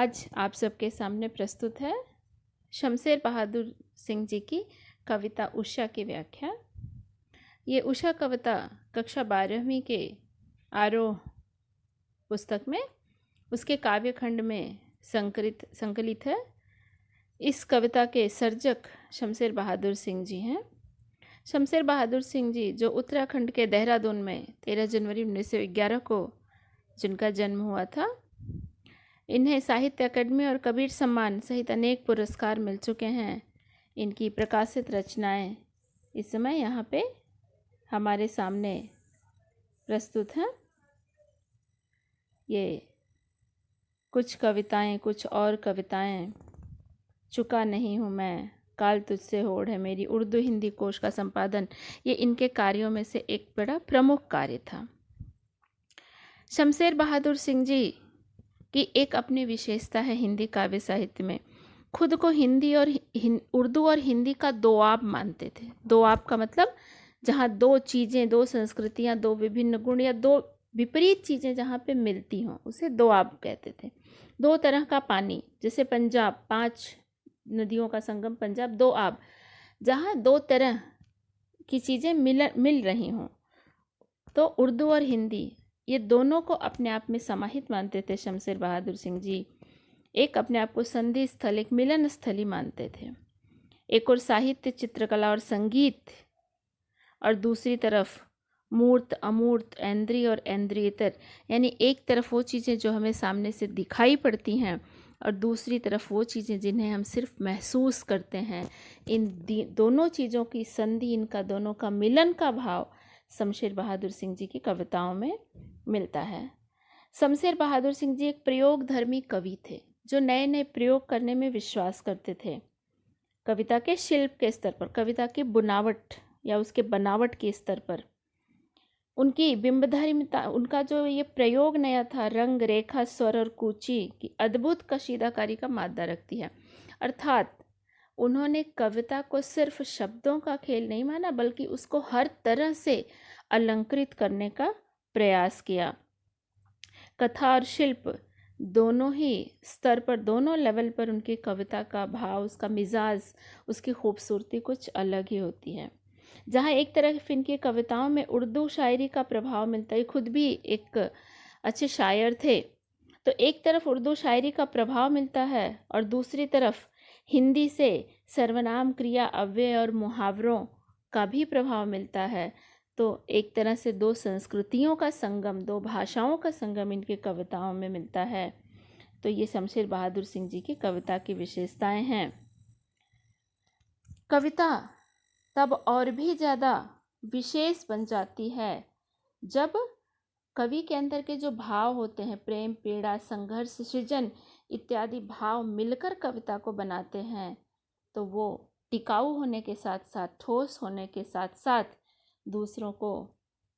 आज आप सबके सामने प्रस्तुत है शमशेर बहादुर सिंह जी की कविता उषा की व्याख्या। ये उषा कविता कक्षा 12वीं के आरोह पुस्तक में उसके काव्यखंड में संकलित है। इस कविता के सर्जक शमशेर बहादुर सिंह जी हैं। शमशेर बहादुर सिंह जी जो उत्तराखंड के देहरादून में 13 जनवरी 1911 को जिनका जन्म हुआ था, इन्हें साहित्य अकादमी और कबीर सम्मान सहित अनेक पुरस्कार मिल चुके हैं। इनकी प्रकाशित रचनाएं इस समय यहाँ पे हमारे सामने प्रस्तुत हैं। ये कुछ कविताएं, कुछ और कविताएं। चुका नहीं हूँ मैं, काल तुझसे होड़ है मेरी, उर्दू हिंदी कोश का संपादन, ये इनके कार्यों में से एक बड़ा प्रमुख कार्य था। शमशेर बहादुर सिंह जी की एक अपनी विशेषता है हिंदी काव्य साहित्य में। खुद को हिंदी और उर्दू और हिंदी का दोआब मानते थे। दोआब का मतलब जहाँ दो चीज़ें, दो संस्कृतियाँ, दो विभिन्न गुण या दो विपरीत चीज़ें जहाँ पे मिलती हों, उसे दोआब कहते थे। दो तरह का पानी, जैसे पंजाब, 5 नदियों का संगम पंजाब, दोआब, जहाँ दो तरह की चीज़ें मिल रही हों। तो उर्दू और हिंदी ये दोनों को अपने आप में समाहित मानते थे शमशेर बहादुर सिंह जी। एक अपने आप को संधि स्थल, एक मिलन स्थली मानते थे। एक और साहित्य, चित्रकला और संगीत, और दूसरी तरफ मूर्त, अमूर्त, ऐन्द्रिय और ऐन्द्रियतर, यानी एक तरफ वो चीज़ें जो हमें सामने से दिखाई पड़ती हैं और दूसरी तरफ वो चीज़ें जिन्हें हम सिर्फ महसूस करते हैं। इन दोनों चीज़ों की संधि, इनका दोनों का मिलन का भाव शमशेर बहादुर सिंह जी की कविताओं में मिलता है। शमशेर बहादुर सिंह जी एक प्रयोगधर्मी कवि थे जो नए नए प्रयोग करने में विश्वास करते थे। कविता के शिल्प के स्तर पर, कविता की बुनावट या उसके बनावट के स्तर पर उनकी बिंबधर्मिता, उनका जो ये प्रयोग नया था, रंग, रेखा, स्वर और कूची की अद्भुत कशीदाकारी का मादा रखती है। अर्थात उन्होंने कविता को सिर्फ शब्दों का खेल नहीं माना, बल्कि उसको हर तरह से अलंकृत करने का प्रयास किया। कथा और शिल्प दोनों ही स्तर पर, दोनों लेवल पर उनकी कविता का भाव, उसका मिजाज, उसकी खूबसूरती कुछ अलग ही होती है। जहाँ एक तरफ इनकी कविताओं में उर्दू शायरी का प्रभाव मिलता है, खुद भी एक अच्छे शायर थे, तो एक तरफ उर्दू शायरी का प्रभाव मिलता है और दूसरी तरफ हिंदी से सर्वनाम, क्रिया, अव्यय और मुहावरों का भी प्रभाव मिलता है। तो एक तरह से दो संस्कृतियों का संगम, दो भाषाओं का संगम इनकी कविताओं में मिलता है। तो ये शमशेर बहादुर सिंह जी की कविता की विशेषताएं हैं। कविता तब और भी ज़्यादा विशेष बन जाती है जब कवि के अंदर के जो भाव होते हैं, प्रेम, पीड़ा, संघर्ष, सृजन इत्यादि भाव मिलकर कविता को बनाते हैं, तो वो टिकाऊ होने के साथ साथ, ठोस होने के साथ साथ दूसरों को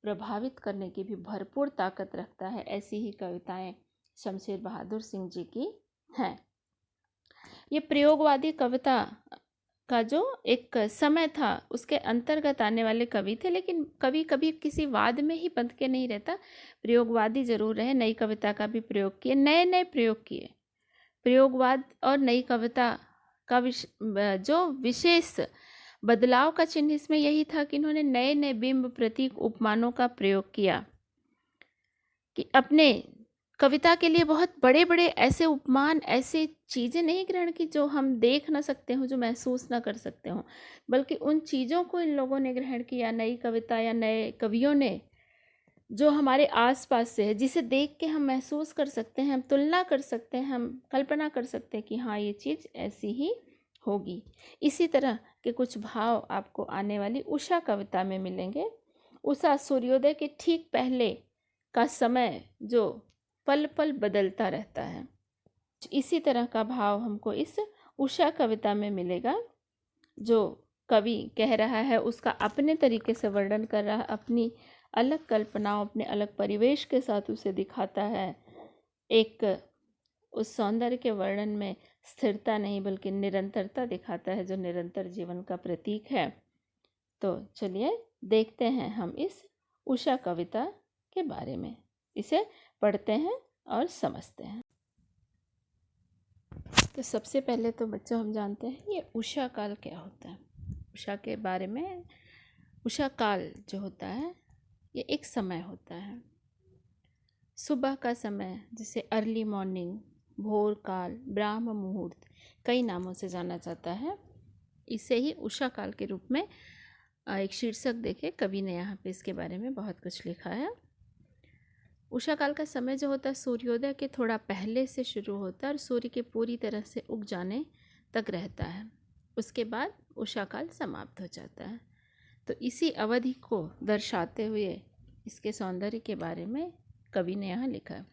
प्रभावित करने की भी भरपूर ताकत रखता है। ऐसी ही कविताएं शमशेर बहादुर सिंह जी की हैं। ये प्रयोगवादी कविता का जो एक समय था उसके अंतर्गत आने वाले कवि थे, लेकिन कवि कभी किसी वाद में ही बंध के नहीं रहता, प्रयोगवादी जरूर रहे। नई कविता का भी प्रयोग किए, नए नए प्रयोग किए। प्रयोगवाद और नई कविता का जो विशेष बदलाव का चिन्ह इसमें यही था कि इन्होंने नए नए बिंब, प्रतीक, उपमानों का प्रयोग किया, कि अपने कविता के लिए बहुत बड़े बड़े ऐसे उपमान, ऐसे चीज़ें नहीं ग्रहण की जो हम देख ना सकते हों, जो महसूस ना कर सकते हों, बल्कि उन चीज़ों को इन लोगों ने ग्रहण किया, नई कविता या नए कवियों ने, जो हमारे आसपास से है, जिसे देख के हम महसूस कर सकते हैं, हम तुलना कर सकते हैं, हम कल्पना कर सकते हैं कि हाँ ये चीज़ ऐसी ही होगी। इसी तरह के कुछ भाव आपको आने वाली उषा कविता में मिलेंगे। उषा सूर्योदय के ठीक पहले का समय जो पल पल बदलता रहता है, इसी तरह का भाव हमको इस उषा कविता में मिलेगा। जो कवि कह रहा है उसका अपने तरीके से वर्णन कर रहा है, अपनी अलग कल्पनाओं, अपने अलग परिवेश के साथ उसे दिखाता है। एक उस सौंदर्य के वर्णन में स्थिरता नहीं बल्कि निरंतरता दिखाता है, जो निरंतर जीवन का प्रतीक है। तो चलिए देखते हैं हम इस उषा कविता के बारे में, इसे पढ़ते हैं और समझते हैं। तो सबसे पहले तो बच्चों हम जानते हैं ये उषा काल क्या होता है। उषा के बारे में, उषा काल जो होता है ये एक समय होता है, सुबह का समय, जिसे अर्ली मॉर्निंग, भोर काल, ब्राह्म मुहूर्त, कई नामों से जाना जाता है। इसे ही उषा काल के रूप में एक शीर्षक देखे कवि ने यहाँ पे इसके बारे में बहुत कुछ लिखा है। उषा काल का समय जो होता है सूर्योदय के थोड़ा पहले से शुरू होता है और सूर्य के पूरी तरह से उग जाने तक रहता है। उसके बाद उषा काल समाप्त हो जाता है। तो इसी अवधि को दर्शाते हुए इसके सौंदर्य के बारे में कवि ने यहाँ लिखा है।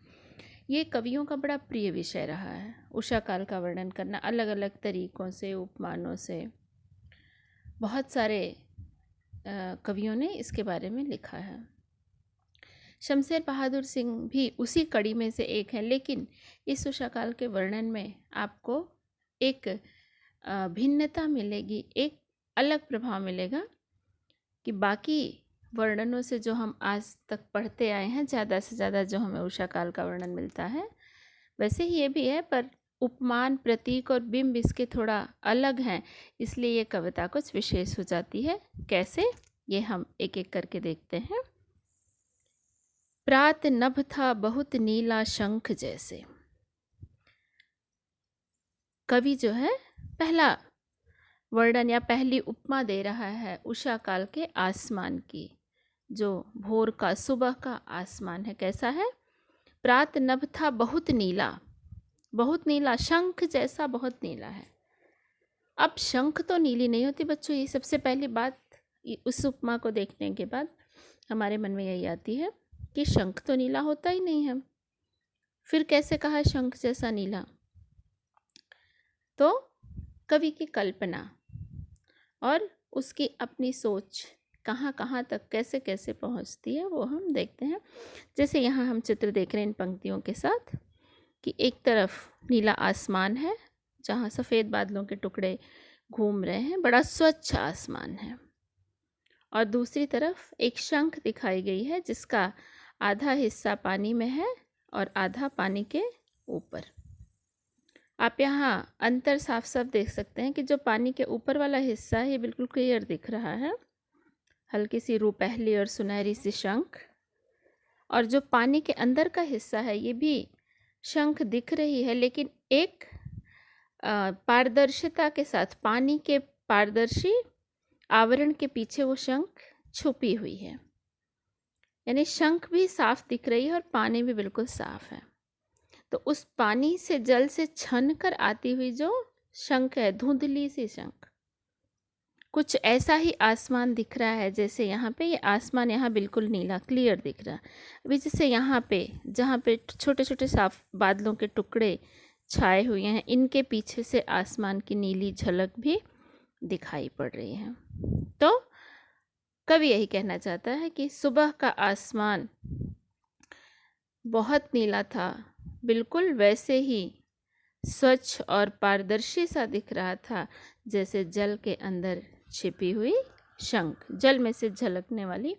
ये कवियों का बड़ा प्रिय विषय रहा है, उषा काल का वर्णन करना अलग अलग तरीक़ों से, उपमानों से। बहुत सारे कवियों ने इसके बारे में लिखा है। शमशेर बहादुर सिंह भी उसी कड़ी में से एक हैं, लेकिन इस उषा काल के वर्णन में आपको एक भिन्नता मिलेगी, एक अलग प्रभाव मिलेगा कि बाकी वर्णनों से जो हम आज तक पढ़ते आए हैं, ज़्यादा से ज़्यादा जो हमें उषा काल का वर्णन मिलता है, वैसे ही ये भी है, पर उपमान, प्रतीक और बिंब इसके थोड़ा अलग हैं, इसलिए ये कविता कुछ विशेष हो जाती है। कैसे, ये हम एक एक करके देखते हैं। प्रात नभ था बहुत नीला शंख जैसे। कवि जो है पहला वर्णन या पहली उपमा दे रहा है उषा काल के आसमान की, जो भोर का, सुबह का आसमान है। कैसा है? प्रात नभ था बहुत नीला, बहुत नीला, शंख जैसा बहुत नीला है। अब शंख तो नीली नहीं होती बच्चों, ये सबसे पहली बात उस उपमा को देखने के बाद हमारे मन में यही आती है कि शंख तो नीला होता ही नहीं है। फिर कैसे कहा शंख जैसा नीला? तो कवि की कल्पना और उसकी अपनी सोच कहाँ कहाँ तक कैसे कैसे पहुँचती है वो हम देखते हैं। जैसे यहाँ हम चित्र देख रहे हैं इन पंक्तियों के साथ कि एक तरफ नीला आसमान है जहाँ सफ़ेद बादलों के टुकड़े घूम रहे हैं, बड़ा स्वच्छ आसमान है, और दूसरी तरफ एक शंख दिखाई गई है जिसका आधा हिस्सा पानी में है और आधा पानी के ऊपर। आप यहाँ अंतर साफ साफ देख सकते हैं कि जो पानी के ऊपर वाला हिस्सा है ये बिल्कुल क्लियर दिख रहा है, हल्की सी रुपहली और सुनहरी सी शंख, और जो पानी के अंदर का हिस्सा है ये भी शंख दिख रही है, लेकिन एक पारदर्शिता के साथ, पानी के पारदर्शी आवरण के पीछे वो शंख छुपी हुई है। यानी शंख भी साफ दिख रही है और पानी भी बिल्कुल साफ है। तो उस पानी से, जल से छन कर आती हुई जो शंख है, धुंधली सी शंख, कुछ ऐसा ही आसमान दिख रहा है जैसे यहाँ पे ये आसमान यहाँ बिल्कुल नीला क्लियर दिख रहा है। अभी जैसे यहाँ पे जहाँ पे छोटे छोटे साफ बादलों के टुकड़े छाए हुए हैं, इनके पीछे से आसमान की नीली झलक भी दिखाई पड़ रही है। तो कवि यही कहना चाहता है कि सुबह का आसमान बहुत नीला था, बिल्कुल वैसे ही स्वच्छ और पारदर्शी सा दिख रहा था जैसे जल के अंदर छिपी हुई शंख, जल में से झलकने वाली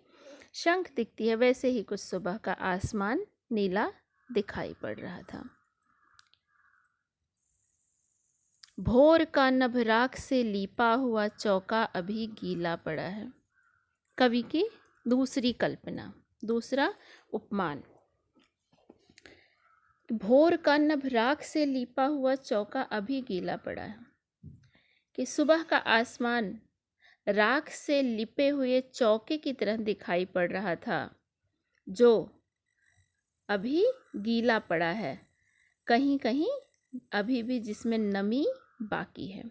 शंख दिखती है, वैसे ही कुछ सुबह का आसमान नीला दिखाई पड़ रहा था। भोर का नभ राख से लीपा हुआ चौका अभी गीला पड़ा है। कवि की दूसरी कल्पना, दूसरा उपमान। भोर का नभ राख से लीपा हुआ चौका अभी गीला पड़ा है, कि सुबह का आसमान राख से लिपे हुए चौके की तरह दिखाई पड़ रहा था जो अभी गीला पड़ा है, कहीं कहीं अभी भी जिसमें नमी बाकी है।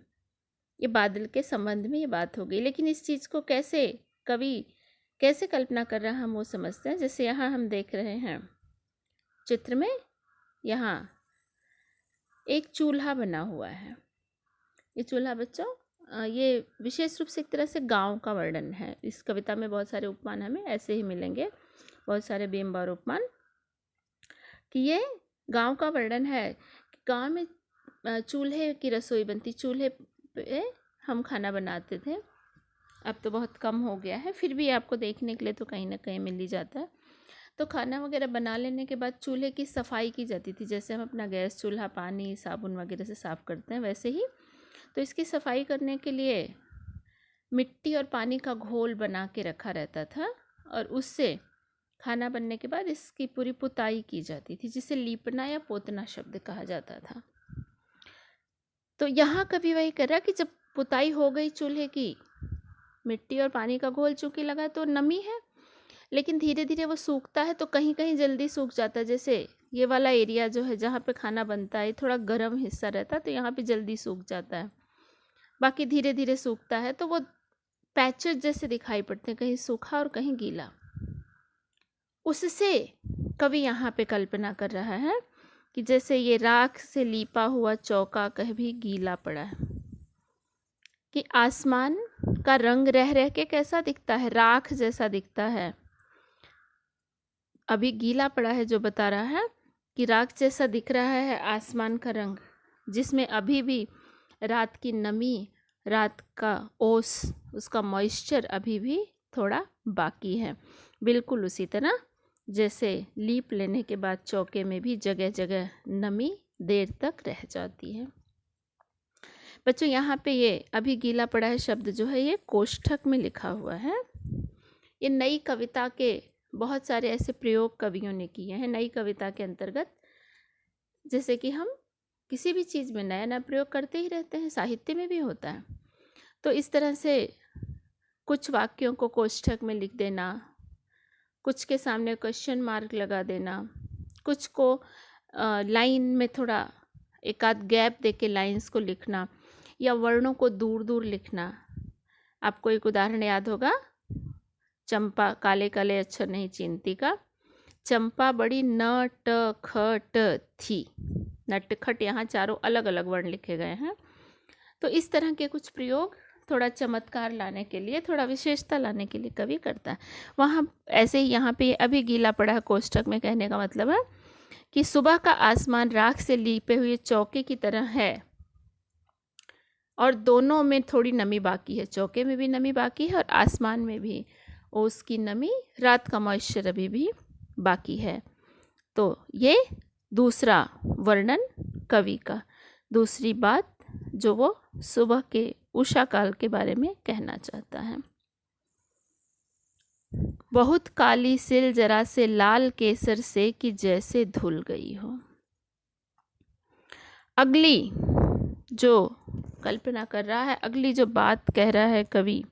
ये बादल के संबंध में ये बात हो गई, लेकिन इस चीज़ को कैसे कवि कैसे कल्पना कर रहा है हम वो समझते हैं। जैसे यहाँ हम देख रहे हैं चित्र में, यहाँ एक चूल्हा बना हुआ है। ये चूल्हा बच्चों ये विशेष रूप से एक तरह से गांव का वर्णन है। इस कविता में बहुत सारे उपमान हमें ऐसे ही मिलेंगे, बहुत सारे बिंब और उपमान, कि ये गांव का वर्णन है। गांव में चूल्हे की रसोई बनती, चूल्हे पे हम खाना बनाते थे। अब तो बहुत कम हो गया है, फिर भी आपको देखने के लिए तो कहीं ना कहीं मिल ही जाता है। तो खाना वगैरह बना लेने के बाद चूल्हे की सफाई की जाती थी, जैसे हम अपना गैस चूल्हा पानी साबुन वगैरह से साफ़ करते हैं वैसे ही। तो इसकी सफाई करने के लिए मिट्टी और पानी का घोल बना के रखा रहता था, और उससे खाना बनने के बाद इसकी पूरी पुताई की जाती थी, जिसे लीपना या पोतना शब्द कहा जाता था। तो यहाँ कभी वही कर रहा कि जब पुताई हो गई चूल्हे की, मिट्टी और पानी का घोल चूँकि लगा तो नमी है, लेकिन धीरे धीरे वो सूखता है, तो कहीं कहीं जल्दी सूख जाता है। जैसे ये वाला एरिया जो है जहाँ पे खाना बनता है थोड़ा गर्म हिस्सा रहता है, तो यहाँ पे जल्दी सूख जाता है, बाकी धीरे धीरे सूखता है, तो वो पैचेस जैसे दिखाई पड़ते हैं, कहीं सूखा और कहीं गीला। उससे कवि यहाँ पे कल्पना कर रहा है कि जैसे ये राख से लीपा हुआ चौका कभी गीला पड़ा है, कि आसमान का रंग रह रह के कैसा दिखता है, राख जैसा दिखता है। अभी गीला पड़ा है, जो बता रहा है कि राख जैसा दिख रहा है आसमान का रंग, जिसमें अभी भी रात की नमी, रात का ओस, उसका मॉइस्चर अभी भी थोड़ा बाकी है। बिल्कुल उसी तरह जैसे लीप लेने के बाद चौके में भी जगह जगह नमी देर तक रह जाती है। बच्चों यहाँ पे ये अभी गीला पड़ा है शब्द जो है ये कोष्ठक में लिखा हुआ है। ये नई कविता के बहुत सारे ऐसे प्रयोग कवियों ने किए हैं। नई कविता के अंतर्गत जैसे कि हम किसी भी चीज़ में नया नया प्रयोग करते ही रहते हैं, साहित्य में भी होता है। तो इस तरह से कुछ वाक्यों को कोष्ठक में लिख देना, कुछ के सामने क्वेश्चन मार्क लगा देना, कुछ को लाइन में थोड़ा एक आध गैप देके लाइंस को लिखना, या वर्णों को दूर दूर लिखना। आपको एक उदाहरण याद होगा, चंपा काले काले अक्षर नहीं चीनती का, चंपा बड़ी न ट ख ट थी, नटखट, यहाँ चारों अलग अलग वर्ण लिखे गए हैं। तो इस तरह के कुछ प्रयोग थोड़ा चमत्कार लाने के लिए, थोड़ा विशेषता लाने के लिए कवि करता है। वहाँ ऐसे ही यहाँ पे अभी गीला पड़ा है कोष्ठक में कहने का मतलब है कि सुबह का आसमान राख से लीपे हुए चौके की तरह है, और दोनों में थोड़ी नमी बाकी है, चौके में भी नमी बाकी है और आसमान में भी ओस की नमी, रात का मॉइस्चर अभी भी बाकी है। तो ये दूसरा वर्णन कवि का, दूसरी बात जो वो सुबह के उषा काल के बारे में कहना चाहता है। बहुत काली सिल जरा से लाल केसर से कि जैसे धुल गई हो। अगली जो कल्पना कर रहा है, अगली जो बात कह रहा है कवि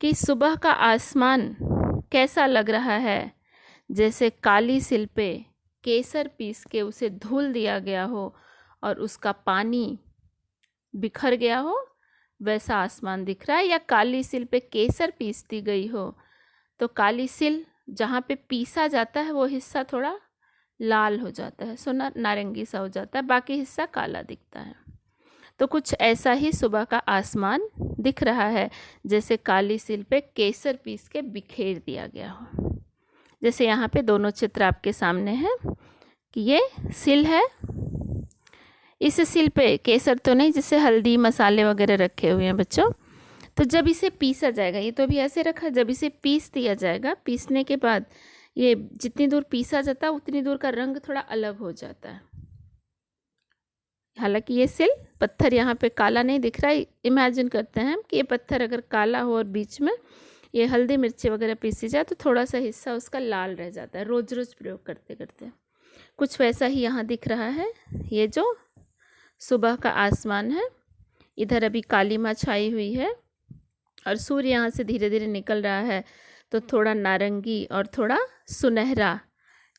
कि सुबह का आसमान कैसा लग रहा है, जैसे काली सिल पे केसर पीस के उसे धुल दिया गया हो और उसका पानी बिखर गया हो, वैसा आसमान दिख रहा है। या काली सिल पे केसर पीस दी गई हो, तो काली सिल जहाँ पे पीसा जाता है वो हिस्सा थोड़ा लाल हो जाता है, सोना नारंगी सा हो जाता है, बाकी हिस्सा काला दिखता है। तो कुछ ऐसा ही सुबह का आसमान दिख रहा है, जैसे काली सिल पे केसर पीस के बिखेर दिया गया हो। जैसे यहाँ पे दोनों चित्र आपके सामने हैं कि ये सिल है, इस सिल पे केसर तो नहीं, जिससे हल्दी मसाले वगैरह रखे हुए हैं बच्चों। तो जब इसे पीसा जाएगा, ये तो अभी ऐसे रखा, जब इसे पीस दिया जाएगा, पीसने के बाद ये जितनी दूर पीसा जाता है उतनी दूर का रंग थोड़ा अलग हो जाता है। हालांकि ये सिल पत्थर यहाँ पे काला नहीं दिख रहा है, इमेजिन करते हैं कि ये पत्थर अगर काला हो और बीच में ये हल्दी मिर्ची वगैरह पीसी जाए तो थोड़ा सा हिस्सा उसका लाल रह जाता है, रोज रोज प्रयोग करते करते। कुछ वैसा ही यहाँ दिख रहा है। ये जो सुबह का आसमान है, इधर अभी कालीमा छाई हुई है और सूर्य यहाँ से धीरे धीरे निकल रहा है, तो थोड़ा नारंगी और थोड़ा सुनहरा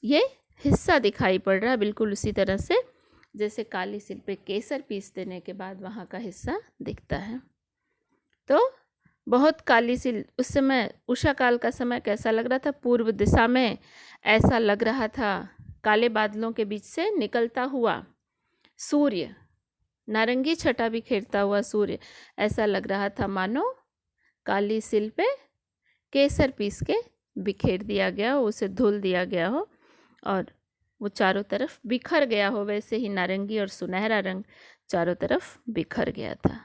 ये हिस्सा दिखाई पड़ रहा है, बिल्कुल उसी तरह से जैसे काली सिल पे केसर पीस देने के बाद वहाँ का हिस्सा दिखता है। तो बहुत काली सिल, उस समय उषा काल का समय कैसा लग रहा था, पूर्व दिशा में ऐसा लग रहा था काले बादलों के बीच से निकलता हुआ सूर्य, नारंगी छटा बिखेरता हुआ सूर्य, ऐसा लग रहा था मानो काली सिल पे केसर पीस के बिखेर दिया गया हो, उसे धुल दिया गया हो और वो चारों तरफ बिखर गया हो। वैसे ही नारंगी और सुनहरा रंग चारों तरफ बिखर गया था।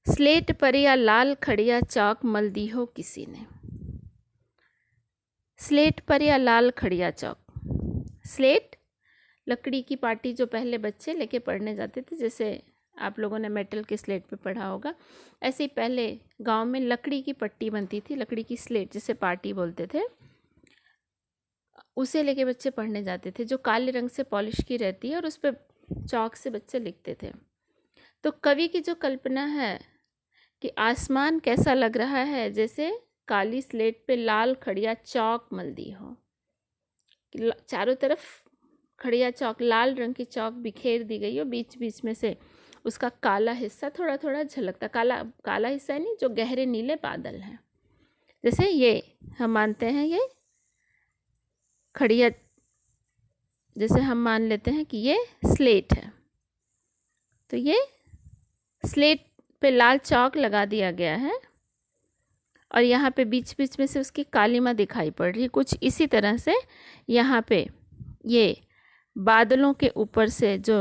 स्लेट पर या लाल खड़िया चाक मल दी हो किसी ने। स्लेट पर या लाल खड़िया चौक। स्लेट लकड़ी की पाटी जो पहले बच्चे लेके पढ़ने जाते थे, जैसे आप लोगों ने मेटल के स्लेट पे पढ़ा होगा, ऐसे ही पहले गांव में लकड़ी की पट्टी बनती थी, लकड़ी की स्लेट जिसे पाटी बोलते थे, उसे लेके बच्चे पढ़ने जाते थे, जो काले रंग से पॉलिश की रहती है और उस पर चौक से बच्चे लिखते थे। तो कवि की जो कल्पना है कि आसमान कैसा लग रहा है, जैसे काली स्लेट पे लाल खड़िया चौक मल दी हो, चारों तरफ खड़िया चौक, लाल रंग की चौक बिखेर दी गई हो, बीच बीच में से उसका काला हिस्सा थोड़ा थोड़ा झलकता, काला काला हिस्सा नहीं, जो गहरे नीले बादल हैं। जैसे ये हम मानते हैं ये खड़िया, जैसे हम मान लेते हैं कि ये स्लेट है, तो ये स्लेट पे लाल चौक लगा दिया गया है और यहाँ पे बीच बीच में से उसकी कालीमा दिखाई पड़ रही है। कुछ इसी तरह से यहाँ पे ये बादलों के ऊपर से जो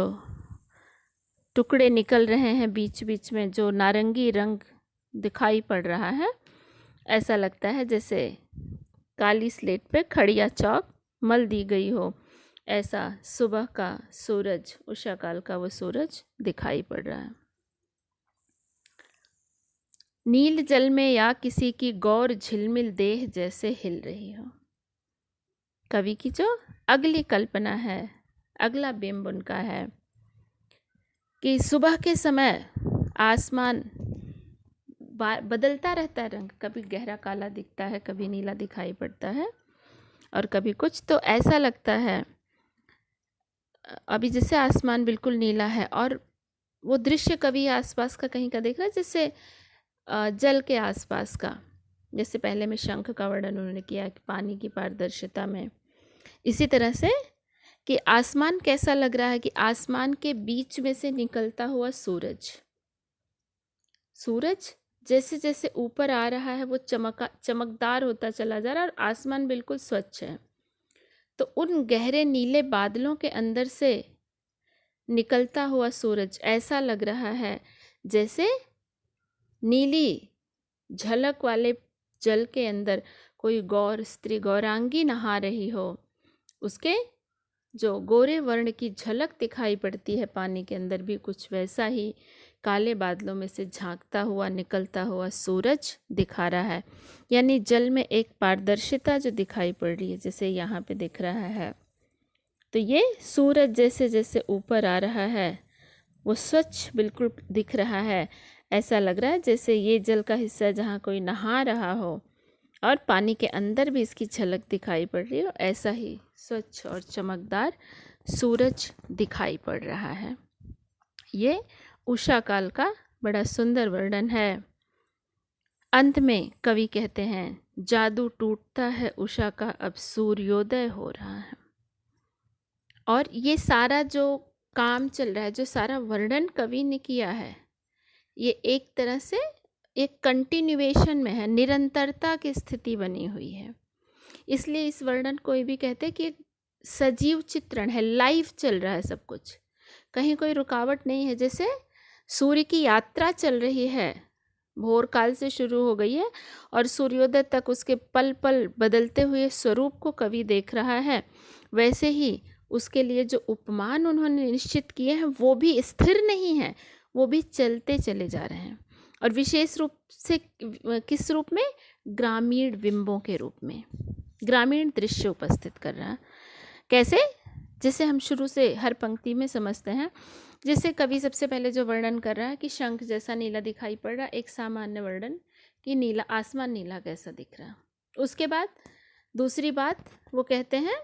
टुकड़े निकल रहे हैं बीच बीच में, जो नारंगी रंग दिखाई पड़ रहा है, ऐसा लगता है जैसे काली स्लेट पे खड़िया चौक मल दी गई हो। ऐसा सुबह का सूरज, उषा काल का वो सूरज दिखाई पड़ रहा है। नील जल में या किसी की गौर झिलमिल देह जैसे हिल रही हो। कवि की जो अगली कल्पना है, अगला बिंब उनका है कि सुबह के समय आसमान बदलता रहता है रंग, कभी गहरा काला दिखता है, कभी नीला दिखाई पड़ता है और कभी कुछ, तो ऐसा लगता है अभी जैसे आसमान बिल्कुल नीला है और वो दृश्य कभी आसपास का कहीं का देख रहा है, जैसे जल के आसपास का, जैसे पहले में शंख का वर्णन उन्होंने किया कि पानी की पारदर्शिता में, इसी तरह से कि आसमान कैसा लग रहा है कि आसमान के बीच में से निकलता हुआ सूरज, सूरज जैसे जैसे ऊपर आ रहा है वो चमकदार होता चला जा रहा है और आसमान बिल्कुल स्वच्छ है। तो उन गहरे नीले बादलों के अंदर से निकलता हुआ सूरज ऐसा लग रहा है जैसे नीली झलक वाले जल के अंदर कोई गौर स्त्री, गौरांगी नहा रही हो, उसके जो गोरे वर्ण की झलक दिखाई पड़ती है पानी के अंदर भी कुछ वैसा ही काले बादलों में से झांकता हुआ निकलता हुआ सूरज दिखा रहा है। यानी जल में एक पारदर्शिता जो दिखाई पड़ रही है, जैसे यहाँ पे दिख रहा है। तो ये सूरज जैसे जैसे ऊपर आ रहा है वो स्वच्छ बिल्कुल दिख रहा है, ऐसा लग रहा है जैसे ये जल का हिस्सा जहाँ कोई नहा रहा हो और पानी के अंदर भी इसकी झलक दिखाई पड़ रही हो, ऐसा ही स्वच्छ और चमकदार सूरज दिखाई पड़ रहा है। ये उषा काल का बड़ा सुंदर वर्णन है। अंत में कवि कहते हैं, जादू टूटता है उषा का, अब सूर्योदय हो रहा है। और ये सारा जो काम चल रहा है, जो सारा वर्णन कवि ने किया है, ये एक तरह से एक कंटिन्यूएशन में है, निरंतरता की स्थिति बनी हुई है। इसलिए इस वर्णन को ये भी कहते हैं कि सजीव चित्रण है, लाइव चल रहा है सब कुछ, कहीं कोई रुकावट नहीं है। जैसे सूर्य की यात्रा चल रही है, भोर काल से शुरू हो गई है और सूर्योदय तक उसके पल पल बदलते हुए स्वरूप को कवि देख रहा है, वैसे ही उसके लिए जो उपमान उन्होंने निश्चित किए हैं वो भी स्थिर नहीं है, वो भी चलते चले जा रहे हैं। और विशेष रूप से किस रूप में? ग्रामीण बिंबों के रूप में, ग्रामीण दृश्य उपस्थित कर रहा है। कैसे? जैसे हम शुरू से हर पंक्ति में समझते हैं, जैसे कवि सबसे पहले जो वर्णन कर रहा है कि शंख जैसा नीला दिखाई पड़ रहा, एक सामान्य वर्णन कि नीला आसमान नीला कैसा दिख रहा। उसके बाद दूसरी बात वो कहते हैं,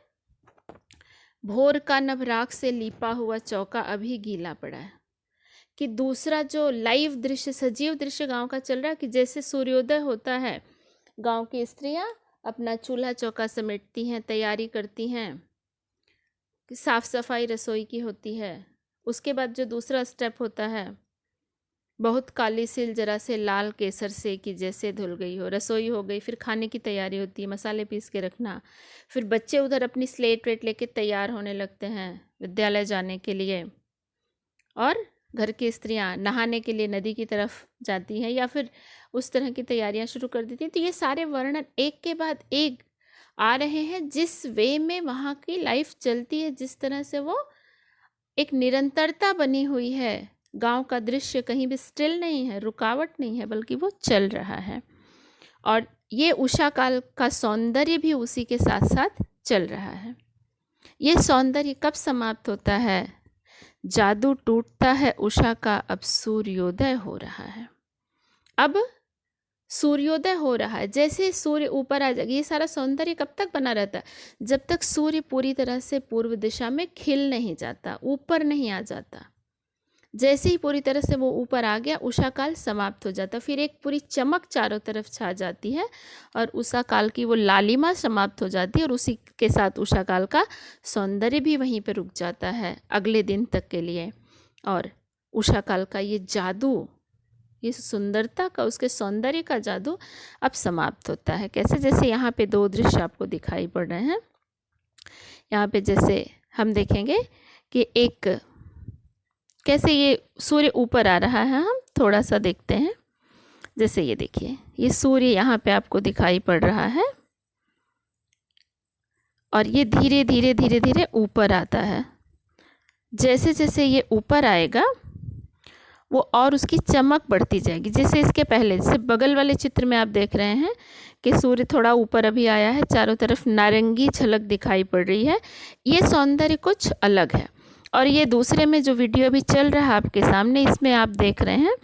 भोर का नभ राख से लीपा हुआ चौका अभी गीला पड़ा है। कि दूसरा जो लाइव दृश्य, सजीव दृश्य गांव का चल रहा है कि जैसे सूर्योदय होता है, गांव की स्त्रियां अपना चूल्हा चौका समेटती हैं, तैयारी करती हैं, साफ सफाई रसोई की होती है। उसके बाद जो दूसरा स्टेप होता है, बहुत काली सिल जरा से लाल केसर से कि जैसे धुल गई हो, रसोई हो गई, फिर खाने की तैयारी होती है, मसाले पीस के रखना, फिर बच्चे उधर अपनी स्लेट वेट लेके तैयार होने लगते हैं विद्यालय जाने के लिए, और घर की स्त्रियां नहाने के लिए नदी की तरफ जाती हैं या फिर उस तरह की तैयारियां शुरू कर देती हैं। तो ये सारे वर्णन एक के बाद एक आ रहे हैं, जिस वे में वहाँ की लाइफ चलती है, जिस तरह से वो एक निरंतरता बनी हुई है, गांव का दृश्य कहीं भी स्टिल नहीं है, रुकावट नहीं है, बल्कि वो चल रहा है। और ये उषा काल का सौंदर्य भी उसी के साथ साथ चल रहा है। ये सौंदर्य कब समाप्त होता है? जादू टूटता है उषा का, अब सूर्योदय हो रहा है। अब सूर्योदय हो रहा है। जैसे सूर्य ऊपर आ जाएगा, ये सारा सौंदर्य कब तक बना रहता है? जब तक सूर्य पूरी तरह से पूर्व दिशा में खिल नहीं जाता, ऊपर नहीं आ जाता। जैसे ही पूरी तरह से वो ऊपर आ गया, उषा काल समाप्त हो जाता, फिर एक पूरी चमक चारों तरफ छा जाती है और उषा काल की वो लालिमा समाप्त हो जाती है, और उसी के साथ उषा काल का सौंदर्य भी वहीं पर रुक जाता है अगले दिन तक के लिए। और उषा काल का ये जादू, ये सुंदरता का, उसके सौंदर्य का जादू अब समाप्त होता है। कैसे? जैसे यहाँ पे दो दृश्य आपको दिखाई पड़ रहे हैं। यहाँ पे जैसे हम देखेंगे कि एक कैसे ये सूर्य ऊपर आ रहा है, हम थोड़ा सा देखते हैं। जैसे ये देखिए, ये सूर्य यहाँ पे आपको दिखाई पड़ रहा है और ये धीरे धीरे धीरे धीरे ऊपर आता है। जैसे जैसे ये ऊपर आएगा वो और उसकी चमक बढ़ती जाएगी। जैसे इसके पहले, जैसे बगल वाले चित्र में आप देख रहे हैं कि सूर्य थोड़ा ऊपर अभी आया है, चारों तरफ नारंगी झलक दिखाई पड़ रही है, ये सौंदर्य कुछ अलग है। और ये दूसरे में जो वीडियो अभी चल रहा है आपके सामने, इसमें आप देख रहे हैं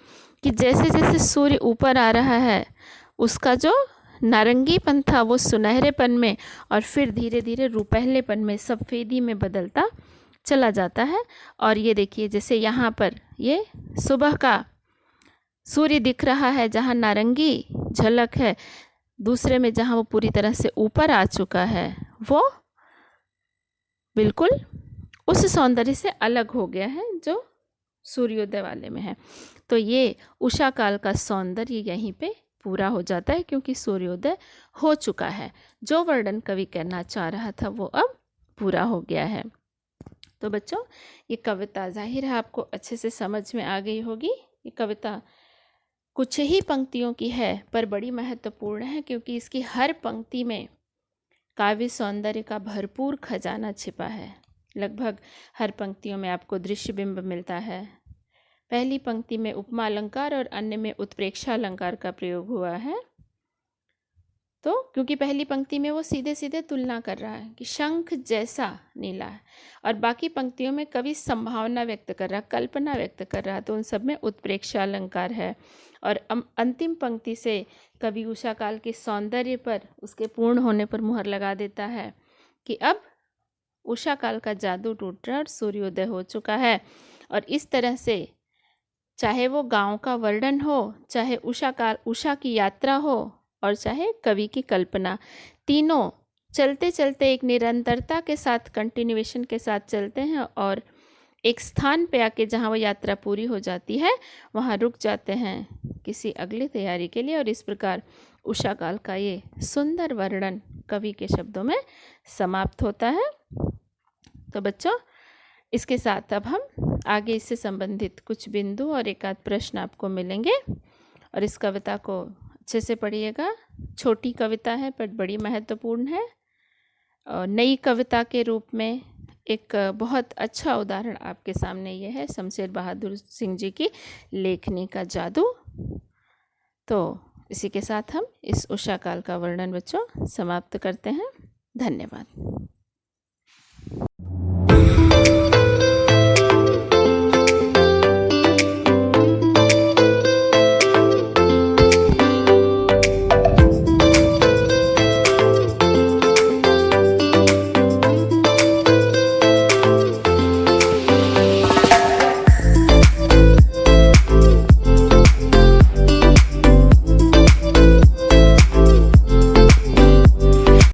कि जैसे जैसे सूर्य ऊपर आ रहा है, उसका जो नारंगीपन था वो सुनहरेपन में और फिर धीरे धीरे रुपहलेपन में, सफ़ेदी में बदलता चला जाता है। और ये देखिए, जैसे यहाँ पर ये सुबह का सूर्य दिख रहा है जहाँ नारंगी झलक है, दूसरे में जहाँ वो पूरी तरह से ऊपर आ चुका है, वो बिल्कुल उस सौंदर्य से अलग हो गया है जो सूर्योदय वाले में है। तो ये उषा काल का सौंदर्य यहीं पे पूरा हो जाता है, क्योंकि सूर्योदय हो चुका है। जो वर्णन कवि करना चाह रहा था वो अब पूरा हो गया है। तो बच्चों, ये कविता जाहिर है आपको अच्छे से समझ में आ गई होगी। ये कविता कुछ ही पंक्तियों की है पर बड़ी महत्वपूर्ण है, क्योंकि इसकी हर पंक्ति में काव्य सौंदर्य का भरपूर खजाना छिपा है। लगभग हर पंक्तियों में आपको दृश्य बिंब मिलता है। पहली पंक्ति में उपमा अलंकार और अन्य में उत्प्रेक्षा अलंकार का प्रयोग हुआ है। तो क्योंकि पहली पंक्ति में वो सीधे सीधे तुलना कर रहा है कि शंख जैसा नीला है, और बाकी पंक्तियों में कवि संभावना व्यक्त कर रहा है, कल्पना व्यक्त कर रहा है, तो उन सब में उत्प्रेक्षा अलंकार है। और अंतिम पंक्ति से कवि उषा काल के सौंदर्य पर, उसके पूर्ण होने पर मुहर लगा देता है कि अब उषा काल का जादू टूट रहा है और सूर्योदय हो चुका है। और इस तरह से चाहे वो गांव का वर्णन हो, चाहे उषा की यात्रा हो, और चाहे कवि की कल्पना, तीनों चलते चलते एक निरंतरता के साथ, कंटिन्यूएशन के साथ चलते हैं और एक स्थान पे आके जहाँ वो यात्रा पूरी हो जाती है वहाँ रुक जाते हैं किसी अगली तैयारी के लिए। और इस प्रकार उषा काल का ये सुंदर वर्णन कवि के शब्दों में समाप्त होता है। तो बच्चों, इसके साथ अब हम आगे इससे संबंधित कुछ बिंदु और एक आध प्रश्न आपको मिलेंगे, और इस कविता को अच्छे से पढ़िएगा। छोटी कविता है पर बड़ी महत्वपूर्ण है। नई कविता के रूप में एक बहुत अच्छा उदाहरण आपके सामने ये है शमशेर बहादुर सिंह जी की लेखनी का जादू। तो इसी के साथ हम इस उषा काल का वर्णन बच्चों समाप्त करते हैं। धन्यवाद।